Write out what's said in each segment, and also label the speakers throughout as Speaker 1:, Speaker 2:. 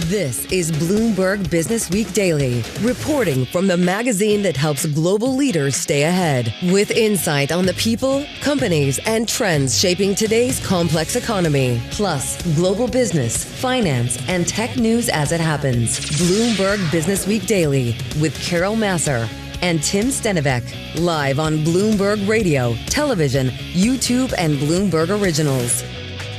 Speaker 1: This is Bloomberg Businessweek Daily, reporting from the magazine that helps global leaders stay ahead, with insight on the people, companies, and trends shaping today's complex economy, plus global business, finance, and tech news as it happens. Bloomberg Businessweek Daily with Carol Massar and Tim Stenovec, live on Bloomberg Radio, television, YouTube, and Bloomberg Originals.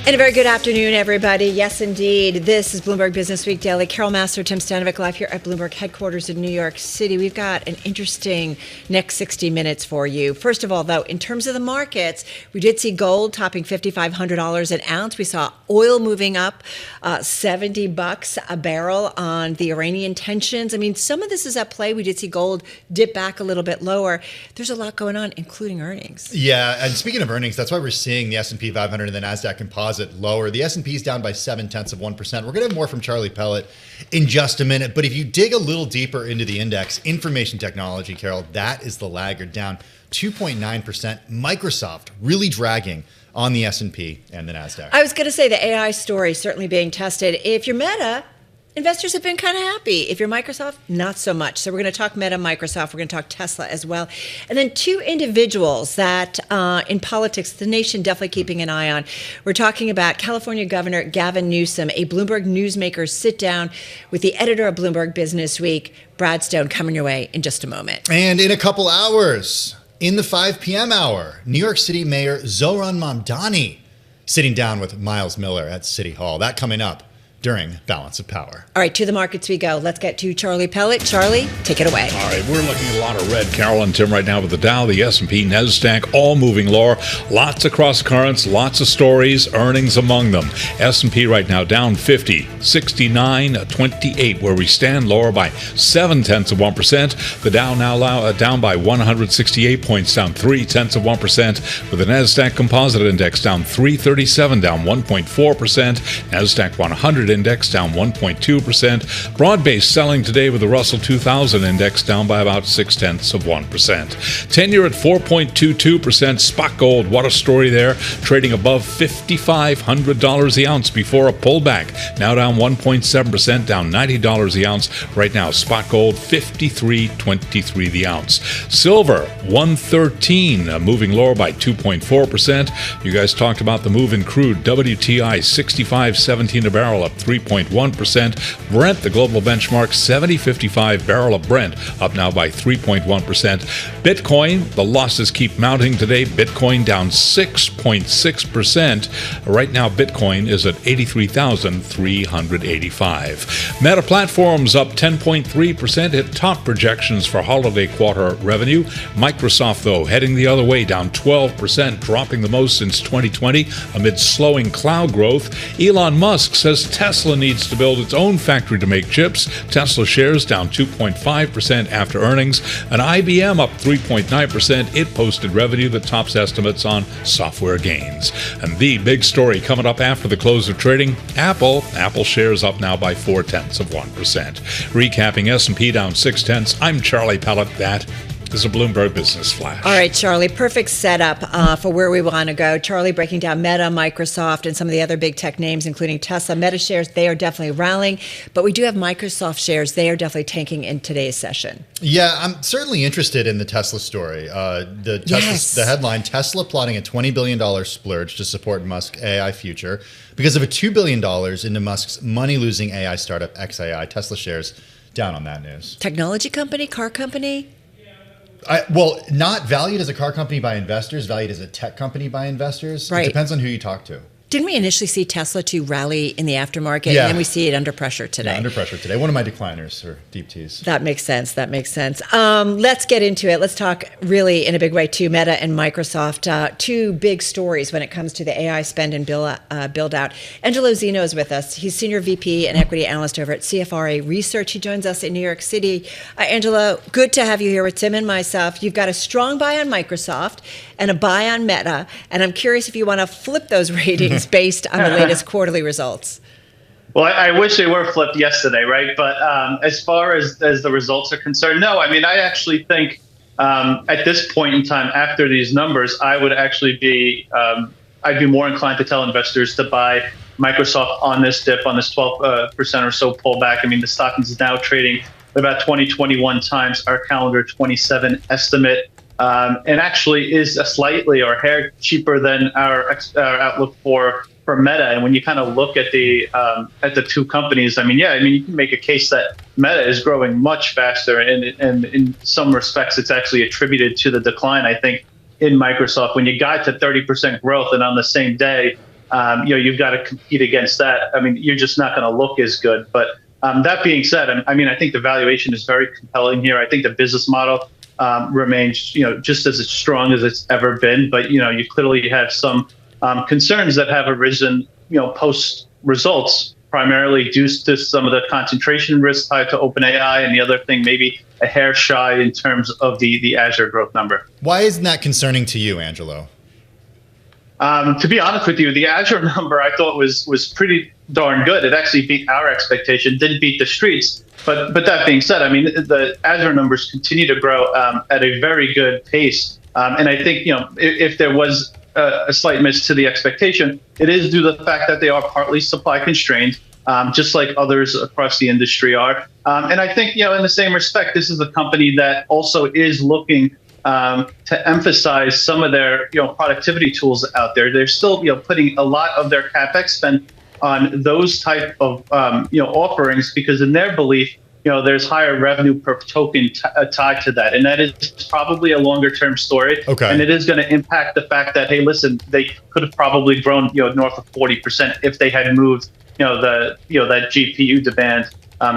Speaker 2: And a very good afternoon, everybody. Yes, indeed. This is Bloomberg Businessweek Daily. Carol Massar, Tim Stenovec, live here at Bloomberg headquarters in New York City. We've got an interesting next 60 minutes for you. First of all, though, in terms of the markets, we did see gold topping $5,500 an ounce. We saw oil moving up $70 a barrel on the Iranian tensions. I mean, some of this is at play. We did see gold dip back a little bit lower. There's a lot going on, including earnings.
Speaker 3: Yeah, and speaking of earnings, that's why we're seeing the S&P 500 and the NASDAQ Composite lower. The S&P is down by 0.7%. We're going to have more from Charlie Pellet in just a minute. But if you dig a little deeper into the index, information technology, Carol, that is the laggard, down 2.9%. Microsoft really dragging on the S&P and the NASDAQ.
Speaker 2: I was going to say the AI story certainly being tested. If you're Meta, investors have been kind of happy. If you're Microsoft, not so much. So we're going to talk Meta, Microsoft. We're going to talk Tesla as well. And then two individuals that in politics, the nation definitely keeping an eye on. We're talking about California Governor Gavin Newsom, a Bloomberg newsmaker sit down with the editor of Bloomberg Businessweek, Brad Stone, coming your way in just a moment.
Speaker 3: And in a couple hours, in the 5 p.m. hour, New York City Mayor Zohran Mamdani sitting down with Miles Miller at City Hall. That coming up during Balance of Power.
Speaker 2: All right, to the markets we go. Let's get to Charlie Pellet. Charlie, take it away.
Speaker 4: All right, we're looking at a lot of red, Carol and Tim, right now with the Dow, the S&P, NASDAQ, all moving lower. Lots of cross currents, lots of stories, earnings among them. S&P right now down 50, 69.28, where we stand, lower by 0.7%. The Dow now down by 168 points, down 0.3%, with the NASDAQ Composite Index down 337, down 1.4%. NASDAQ 100 Index down 1.2%. Broad-based selling today with the Russell 2000 Index down by about 0.6%. 10-year at 4.22%. Spot gold, what a story there. Trading above $5,500 the ounce before a pullback. Now down 1.7%, down $90 the ounce. Right now, spot gold, $53.23 the ounce. Silver, 113, moving lower by 2.4%. You guys talked about the move in crude. WTI, 65.17 a barrel, up 3.1%. Brent, the global benchmark, 70.55 barrel of Brent, up now by 3.1%. Bitcoin, the losses keep mounting today. Bitcoin down 6.6%. Right now, Bitcoin is at 83,385. Meta Platforms up 10.3%, hit top projections for holiday quarter revenue. Microsoft, though, heading the other way, down 12%, dropping the most since 2020 amid slowing cloud growth. Elon Musk says Tesla needs to build its own factory to make chips. Tesla shares down 2.5% after earnings. And IBM up 3.9%. It posted revenue that tops estimates on software gains. And the big story coming up after the close of trading, Apple shares up now by 0.4%. Recapping S&P down 0.6. I'm Charlie Pellet. That is a Bloomberg Business Flash.
Speaker 2: All right, Charlie, perfect setup for where we want to go. Charlie breaking down Meta, Microsoft, and some of the other big tech names, including Tesla. Meta shares, they are definitely rallying, but we do have Microsoft shares. They are definitely tanking in today's session.
Speaker 3: Yeah, I'm certainly interested in the Tesla story. The headline, Tesla plotting a $20 billion splurge to support Musk's AI future because of a $2 billion into Musk's money-losing AI startup XAI. Tesla shares down on that news.
Speaker 2: Technology company, car company?
Speaker 3: Not valued as a car company by investors, valued as a tech company by investors.
Speaker 2: Right.
Speaker 3: It depends on who you talk to.
Speaker 2: Didn't we initially see Tesla to rally in the aftermarket,
Speaker 3: Yeah.
Speaker 2: and then we see it under pressure today?
Speaker 3: Yeah, under pressure today. One of my decliners or deep T's.
Speaker 2: That makes sense. Let's get into it. Let's talk really in a big way to Meta and Microsoft. Two big stories when it comes to the AI spend and build out. Angelo Zino is with us. He's Senior VP and Equity Analyst over at CFRA Research. He joins us in New York City. Angelo, good to have you here with Tim and myself. You've got a strong buy on Microsoft and a buy on Meta, and I'm curious if you want to flip those ratings based on the latest quarterly results.
Speaker 5: Well, I wish they were flipped yesterday, right? But as far as the results are concerned, no. I mean, I actually think at this point in time, after these numbers, I would actually be I'd be more inclined to tell investors to buy Microsoft on this dip, on this 12% or so pullback. I mean, the stock is now trading about 20-21 times our calendar 27 estimate, and actually is a slightly or a hair cheaper than our outlook for Meta. And when you kind of look at the two companies, I mean, you can make a case that Meta is growing much faster, and in some respects, it's actually attributed to the decline, I think, in Microsoft. When you guide to 30% growth, and on the same day, you've got to compete against that. I mean, you're just not going to look as good. But that being said, I mean, I think the valuation is very compelling here. I think the business model remains, just as strong as it's ever been. But you clearly have some concerns that have arisen, post results, primarily due to some of the concentration risk tied to OpenAI, and the other thing maybe a hair shy in terms of the Azure growth number.
Speaker 3: Why isn't that concerning to you, Angelo?
Speaker 5: To be honest with you, the Azure number I thought was pretty darn good. It actually beat our expectation, didn't beat the streets. But that being said, I mean, the Azure numbers continue to grow at a very good pace. And I think, if there was a slight miss to the expectation, it is due to the fact that they are partly supply constrained, just like others across the industry are. And I think, in the same respect, this is a company that also is looking to emphasize some of their, productivity tools out there. They're still, putting a lot of their CapEx spend on those type of, offerings, because in their belief, there's higher revenue per token tied to that. And that is probably a longer term story.
Speaker 3: Okay.
Speaker 5: And it is going to impact the fact that, hey, listen, they could have probably grown, north of 40% if they had moved, that GPU demand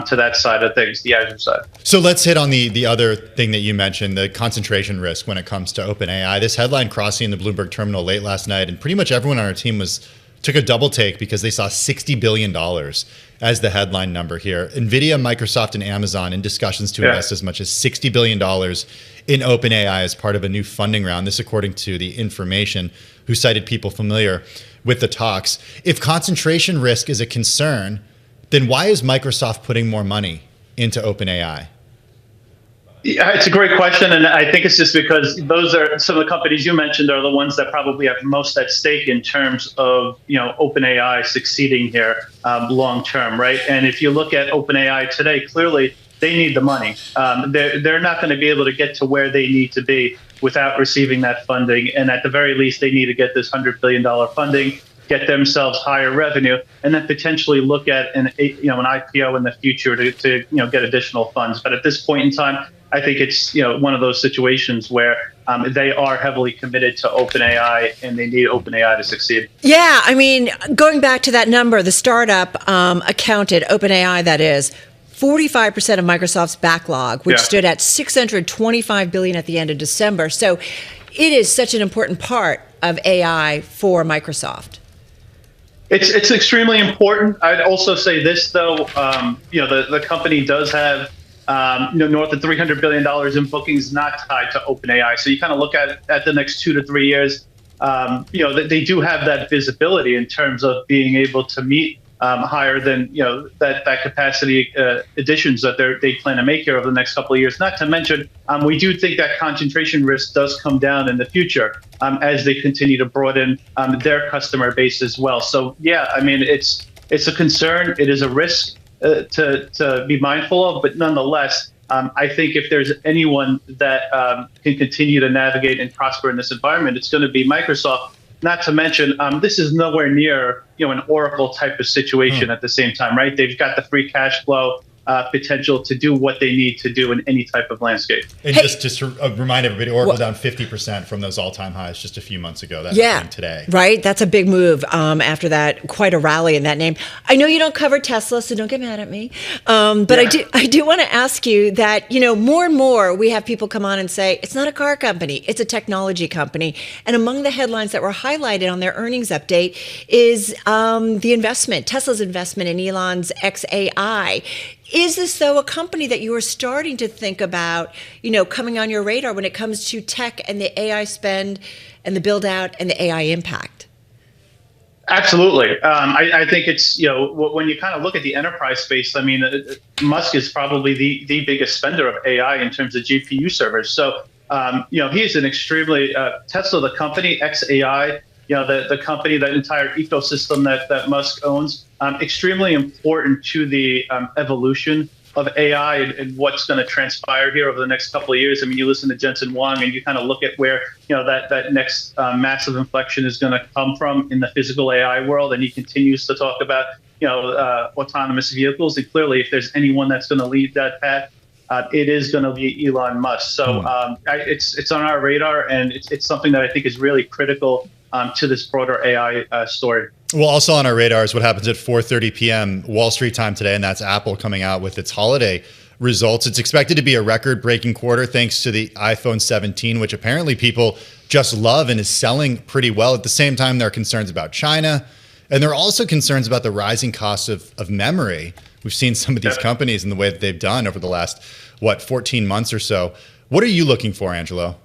Speaker 5: to that side of things, the Azure side.
Speaker 3: So let's hit on the other thing that you mentioned, the concentration risk when it comes to OpenAI. This headline crossing the Bloomberg terminal late last night, and pretty much everyone on our team took a double take because they saw $60 billion as the headline number here. NVIDIA, Microsoft, and Amazon in discussions to invest as much as $60 billion in OpenAI as part of a new funding round. This according to The Information, who cited people familiar with the talks. If concentration risk is a concern, then why is Microsoft putting more money into OpenAI?
Speaker 5: Yeah, it's a great question, and I think it's just because those are some of the companies you mentioned are the ones that probably have most at stake in terms of OpenAI succeeding here long term, right? And if you look at OpenAI today, clearly they need the money. They're not going to be able to get to where they need to be without receiving that funding, and at the very least, they need to get this $100 billion funding, get themselves higher revenue, and then potentially look at an IPO in the future to get additional funds. But at this point in time, I think it's one of those situations where they are heavily committed to OpenAI, and they need OpenAI to succeed. Yeah,
Speaker 2: I mean, going back to that number, the startup accounted, OpenAI that is, 45% of Microsoft's backlog, which stood at $625 billion at the end of December. So it is such an important part of AI for Microsoft.
Speaker 5: It's extremely important. I'd also say this, though, the company does have north of $300 billion in bookings not tied to OpenAI. So you kind of look at the next 2 to 3 years, they do have that visibility in terms of being able to meet higher than that capacity additions that they plan to make here over the next couple of years. Not to mention, we do think that concentration risk does come down in the future as they continue to broaden their customer base as well. So yeah, I mean it's a concern. It is a risk to be mindful of, but nonetheless, I think if there's anyone that can continue to navigate and prosper in this environment, it's going to be Microsoft. Not to mention, this is nowhere near an Oracle type of situation at the same time, right? They've got the free cash flow potential to do what they need to do in any type of landscape.
Speaker 3: And just to remind everybody, Oracle down 50% from those all-time highs just a few months ago. That happened today.
Speaker 2: Right. That's a big move after that, quite a rally in that name. I know you don't cover Tesla, so don't get mad at me. But I do want to ask you that, more and more we have people come on and say, it's not a car company, it's a technology company. And among the headlines that were highlighted on their earnings update is the investment, Tesla's investment in Elon's XAI. Is this, though, a company that you are starting to think about, coming on your radar when it comes to tech and the AI spend and the build out and the AI impact?
Speaker 5: Absolutely. I think it's, when you kind of look at the enterprise space, I mean, Musk is probably the biggest spender of AI in terms of GPU servers. So, he is an extremely, Tesla, the company, XAI, the company, that entire ecosystem that Musk owns, extremely important to the evolution of AI and what's going to transpire here over the next couple of years. I mean, you listen to Jensen Huang and you kind of look at where, that next massive inflection is going to come from in the physical AI world. And he continues to talk about, autonomous vehicles. And clearly, if there's anyone that's going to lead that path, it is going to be Elon Musk. So it's on our radar, and it's something that I think is really critical to this broader AI story.
Speaker 3: Well, also on our radar is what happens at 4:30 p.m. Wall Street time today, and that's Apple coming out with its holiday results. It's expected to be a record-breaking quarter thanks to the iPhone 17, which apparently people just love and is selling pretty well. At the same time, there are concerns about China, and there are also concerns about the rising cost of memory. We've seen some of these companies in the way that they've done over the last, 14 months or so. What are you looking for, Angelo?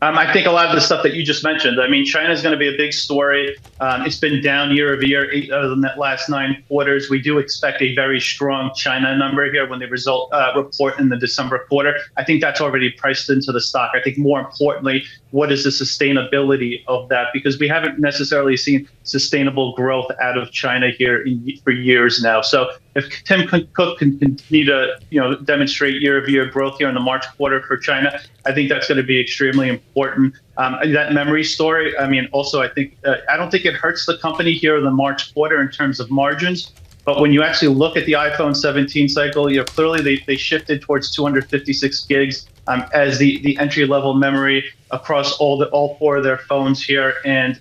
Speaker 5: I think a lot of the stuff that you just mentioned. I mean, China is going to be a big story. It's been down year over year, 8 out of the last 9 quarters. We do expect a very strong China number here when they report in the December quarter. I think that's already priced into the stock. I think more importantly, what is the sustainability of that? Because we haven't necessarily seen sustainable growth out of China here for years now. So if Tim Cook can continue to demonstrate year-over-year growth here in the March quarter for China, I think that's going to be extremely important. That memory story, I mean, also I think I don't think it hurts the company here in the March quarter in terms of margins. But when you actually look at the iPhone 17 cycle, clearly they shifted towards 256 gigs as the entry-level memory across all 4 of their phones here. And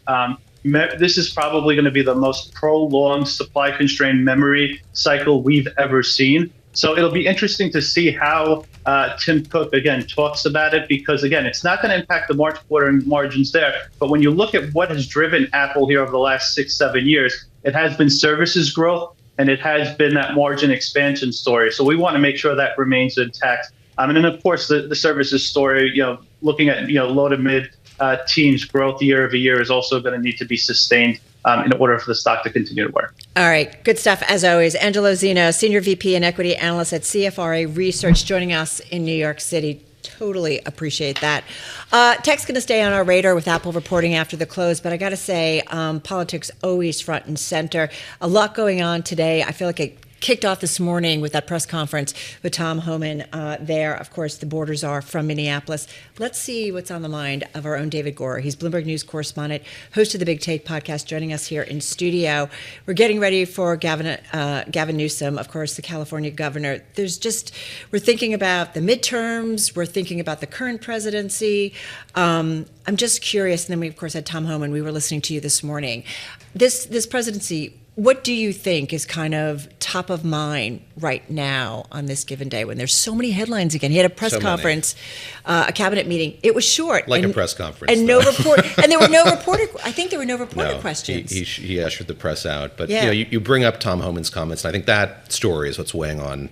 Speaker 5: this is probably going to be the most prolonged supply-constrained memory cycle we've ever seen. So it'll be interesting to see how Tim Cook, again, talks about it, because, again, it's not going to impact the March quarter margins there. But when you look at what has driven Apple here over the last 6-7 years, it has been services growth, and it has been that margin expansion story. So we want to make sure that remains intact. And then, of course, the services story, looking at low to mid teens growth year over year is also going to need to be sustained in order for the stock to continue to work.
Speaker 2: All right. Good stuff, as always. Angelo Zino, Senior VP and Equity Analyst at CFRA Research, joining us in New York City. Totally appreciate that. Tech's going to stay on our radar with Apple reporting after the close, but I got to say, politics always front and center. A lot going on today. I feel like it kicked off this morning with that press conference with Tom Homan there. Of course, the borders are from Minneapolis. Let's see what's on the mind of our own David Gura. He's Bloomberg News correspondent, host of the Big Take podcast, joining us here in studio. We're getting ready for Gavin Newsom, of course, the California governor. We're thinking about the midterms. We're thinking about the current presidency. I'm just curious. And then we, of course, had Tom Homan. We were listening to you this morning. This presidency, what do you think is kind of top of mind right now on this given day when there's so many headlines again? He had a press conference, a cabinet meeting. It was short.
Speaker 6: Like a press conference.
Speaker 2: And no report. And there were no reporter. I think there were no reporter questions.
Speaker 6: He ushered the press out. But you bring up Tom Homan's comments, and I think that story is what's weighing on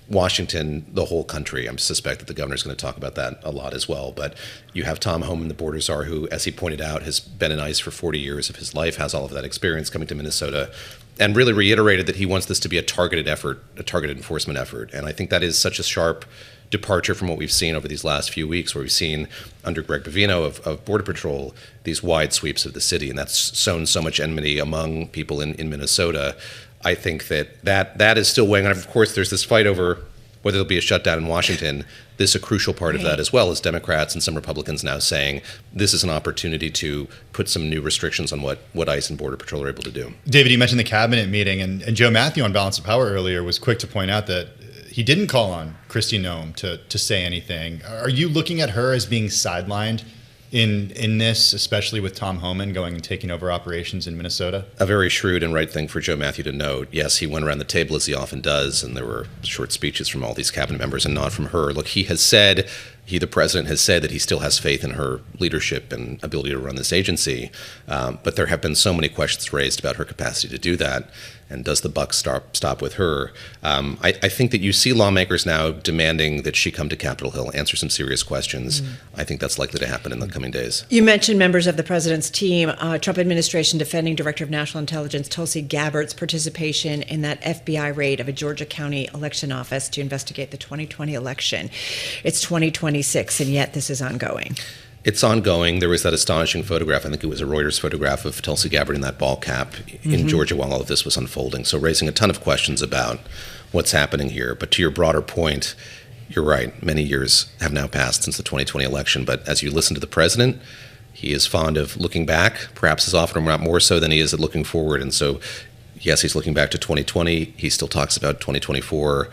Speaker 6: Washington, the whole country. I suspect that the governor's going to talk about that a lot as well. But you have Tom Homan, the border czar, who, as he pointed out, has been in ICE for 40 years of his life, has all of that experience coming to Minnesota, and really reiterated that he wants this to be a targeted effort, a targeted enforcement effort. And I think that is such a sharp departure from what we've seen over these last few weeks, where we've seen under Greg Bovino of Border Patrol these wide sweeps of the city, and that's sown so much enmity among people in Minnesota. I think that is still weighing on. Of course, there's this fight over whether there'll be a shutdown in Washington. This is a crucial part of that as well, as Democrats and some Republicans now saying this is an opportunity to put some new restrictions on what ICE and Border Patrol are able to do.
Speaker 3: David, you mentioned the cabinet meeting, and Joe Matthew on Balance of Power earlier was quick to point out that he didn't call on Kristi Noem to say anything. Are you looking at her as being sidelined in this, especially with Tom Homan going and taking over operations in Minnesota? A
Speaker 6: very shrewd and right thing for Joe Matthew to note. Yes, he went around the table as he often does, and there were short speeches from all these cabinet members and not from her. Look, the president has said that he still has faith in her leadership and ability to run this agency, but there have been so many questions raised about her capacity to do that. And does the buck stop with her? I think that you see lawmakers now demanding that she come to Capitol Hill, answer some serious questions. I think that's likely to happen in the coming days.
Speaker 2: You mentioned members of the president's team. Trump administration defending Director of National Intelligence Tulsi Gabbard's participation in that FBI raid of a Georgia County election office to investigate the 2020 election. It's 2026, and yet this is ongoing.
Speaker 6: It's ongoing. There was that astonishing photograph, I think it was a Reuters photograph of Tulsi Gabbard in that ball cap in Georgia while all of this was unfolding. So raising a ton of questions about what's happening here. But to your broader point, you're right. Many years have now passed since the 2020 election. But as you listen to the president, he is fond of looking back, perhaps as often or not more so than he is at looking forward. And so, yes, he's looking back to 2020. He still talks about 2024.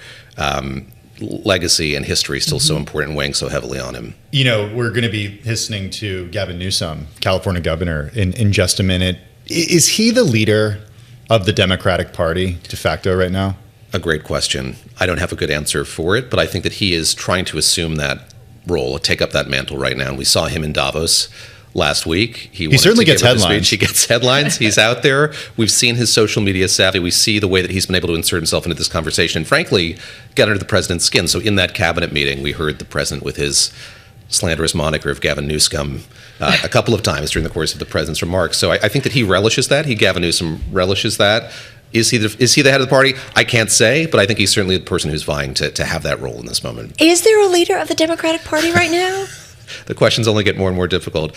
Speaker 6: Legacy and history still so important, weighing so heavily on him.
Speaker 3: You know, we're going to be listening to Gavin Newsom, California governor, in just a minute. Is he the leader of the Democratic Party de facto right now?
Speaker 6: A great question. I don't have a good answer for it, but I think that he is trying to assume that role, take up that mantle right now. And we saw him in Davos last week. He
Speaker 3: certainly gets headlines.
Speaker 6: He gets headlines. He's out there. We've seen his social media savvy. We see the way that he's been able to insert himself into this conversation and frankly, get under the president's skin. So in that cabinet meeting, we heard the president with his slanderous moniker of Gavin Newsom a couple of times during the course of the president's remarks. So I think that he relishes that. Gavin Newsom relishes that. Is he the head of the party? I can't say, but I think he's certainly the person who's vying to have that role in this moment.
Speaker 2: Is there a leader of the Democratic Party right now?
Speaker 6: The questions only get more and more difficult.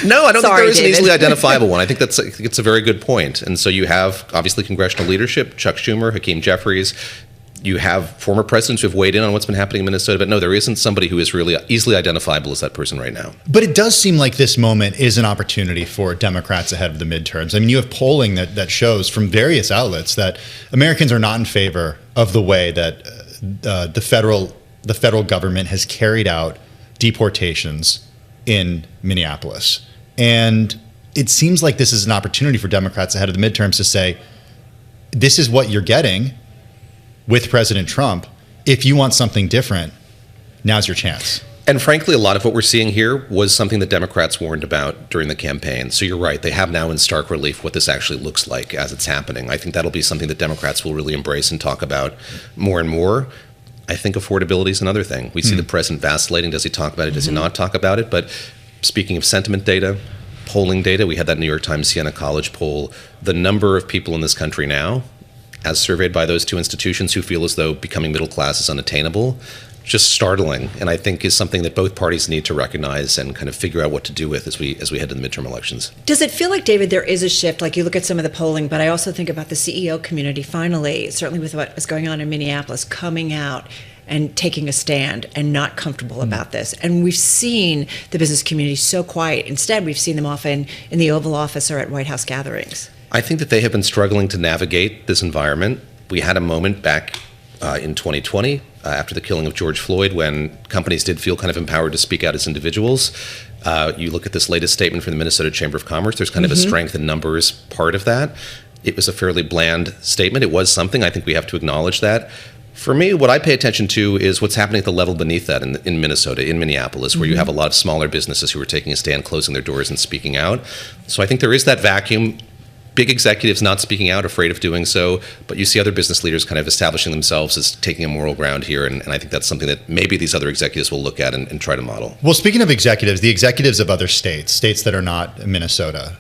Speaker 6: No, I don't think there is an easily identifiable one. I think it's a very good point. And so you have, obviously, congressional leadership, Chuck Schumer, Hakeem Jeffries. You have former presidents who have weighed in on what's been happening in Minnesota. But no, there isn't somebody who is really easily identifiable as that person right now.
Speaker 3: But it does seem like this moment is an opportunity for Democrats ahead of the midterms. I mean, you have polling that shows from various outlets that Americans are not in favor of the way that the federal government has carried out deportations in Minneapolis. And it seems like this is an opportunity for Democrats ahead of the midterms to say, this is what you're getting with President Trump. If you want something different, now's your chance.
Speaker 6: And frankly, a lot of what we're seeing here was something that Democrats warned about during the campaign. So you're right. They have now in stark relief what this actually looks like as it's happening. I think that'll be something that Democrats will really embrace and talk about more and more. I think affordability is another thing. We see the president vacillating. Does he talk about it? Does he not talk about it? But speaking of sentiment data, polling data, we had that New York Times Siena College poll. The number of people in this country now, as surveyed by those two institutions, who feel as though becoming middle class is unattainable, just startling. And I think is something that both parties need to recognize and kind of figure out what to do with as we head to the midterm elections.
Speaker 2: Does it feel like, David, there is a shift? Like you look at some of the polling, but I also think about the CEO community finally, certainly with what is going on in Minneapolis, coming out and taking a stand and not comfortable about this. And we've seen the business community so quiet. Instead, we've seen them often in the Oval Office or at White House gatherings.
Speaker 6: I think that they have been struggling to navigate this environment. We had a moment back in 2020 after the killing of George Floyd when companies did feel kind of empowered to speak out as individuals. You look at this latest statement from the Minnesota Chamber of Commerce, there's kind of a strength in numbers part of that. It was a fairly bland statement. It was something. I think we have to acknowledge that. For me, what I pay attention to is what's happening at the level beneath that in Minnesota, in Minneapolis, where you have a lot of smaller businesses who are taking a stand, closing their doors and speaking out. So I think there is that vacuum. Big executives not speaking out, afraid of doing so, but you see other business leaders kind of establishing themselves as taking a moral ground here, and I think that's something that maybe these other executives will look at and try to model.
Speaker 3: Well, speaking of executives, the executives of other states that are not Minnesota,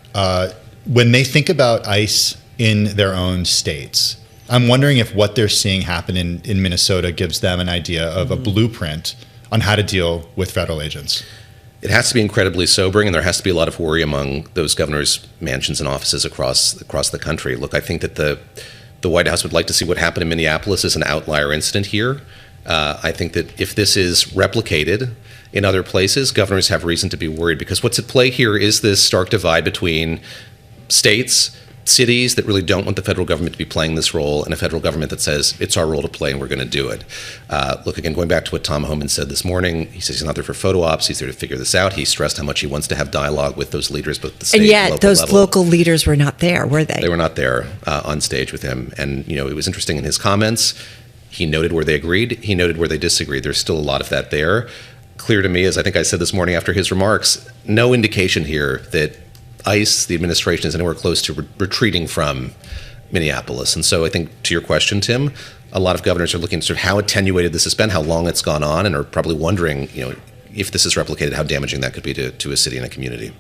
Speaker 3: when they think about ICE in their own states, I'm wondering if what they're seeing happen in Minnesota gives them an idea of a blueprint on how to deal with federal agents.
Speaker 6: It has to be incredibly sobering, and there has to be a lot of worry among those governors' mansions and offices across the country. Look, I think that the White House would like to see what happened in Minneapolis as an outlier incident here. I think that if this is replicated in other places, governors have reason to be worried, because what's at play here is this stark divide between states, cities that really don't want the federal government to be playing this role, and a federal government that says it's our role to play and we're going to do it. Look, again, going back to what Tom Homan said this morning, he says he's not there for photo ops, he's there to figure this out. He stressed how much he wants to have dialogue with those leaders, both the state and
Speaker 2: yet
Speaker 6: local
Speaker 2: those
Speaker 6: level.
Speaker 2: local leaders were not there, were they?
Speaker 6: They were not there on stage with him. And, it was interesting in his comments. He noted where they agreed. He noted where they disagreed. There's still a lot of that there. Clear to me, as I think I said this morning after his remarks, no indication here that ICE, the administration, is anywhere close to retreating from Minneapolis. And so I think to your question, Tim, a lot of governors are looking at sort of how attenuated this has been, how long it's gone on, and are probably wondering, if this is replicated, how damaging that could be to a city and a community.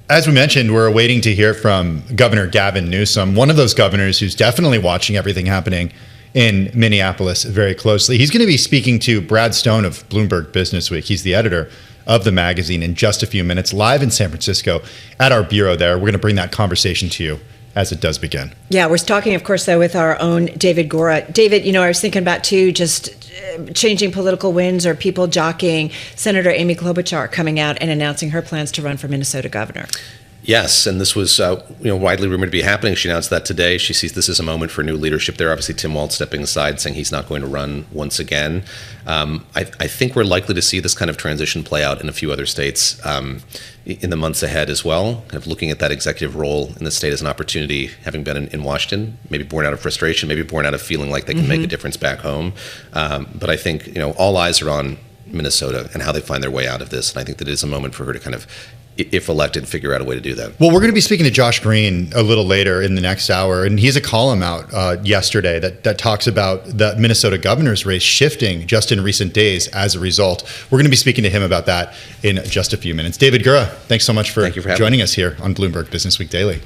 Speaker 3: As we mentioned, we're waiting to hear from Governor Gavin Newsom, one of those governors who's definitely watching everything happening in Minneapolis very closely. He's going to be speaking to Brad Stone of Bloomberg Businessweek. He's the editor of the magazine in just a few minutes, live in San Francisco at our bureau there. We're going to bring that conversation to you as it does begin.
Speaker 2: Yeah, we're talking, of course, though, with our own David Gura. David, I was thinking about, too, just changing political winds or people jockeying. Senator Amy Klobuchar coming out and announcing her plans to run for Minnesota governor.
Speaker 6: Yes, and this was widely rumored to be happening. She announced that today. She sees this as a moment for new leadership there. Obviously, Tim Walz stepping aside, saying he's not going to run once again. I think we're likely to see this kind of transition play out in a few other states in the months ahead as well. Kind of looking at that executive role in the state as an opportunity, having been in Washington, maybe born out of frustration, maybe born out of feeling like they can make a difference back home. But I think all eyes are on Minnesota and how they find their way out of this. And I think that it is a moment for her to kind of, if elected, figure out a way to do that.
Speaker 3: Well, we're going to be speaking to Josh Green a little later in the next hour, and he has a column out yesterday that talks about the Minnesota governor's race shifting just in recent days as a result. We're going to be speaking to him about that in just a few minutes. David Gura, thanks so much for joining us here on Bloomberg Businessweek Daily.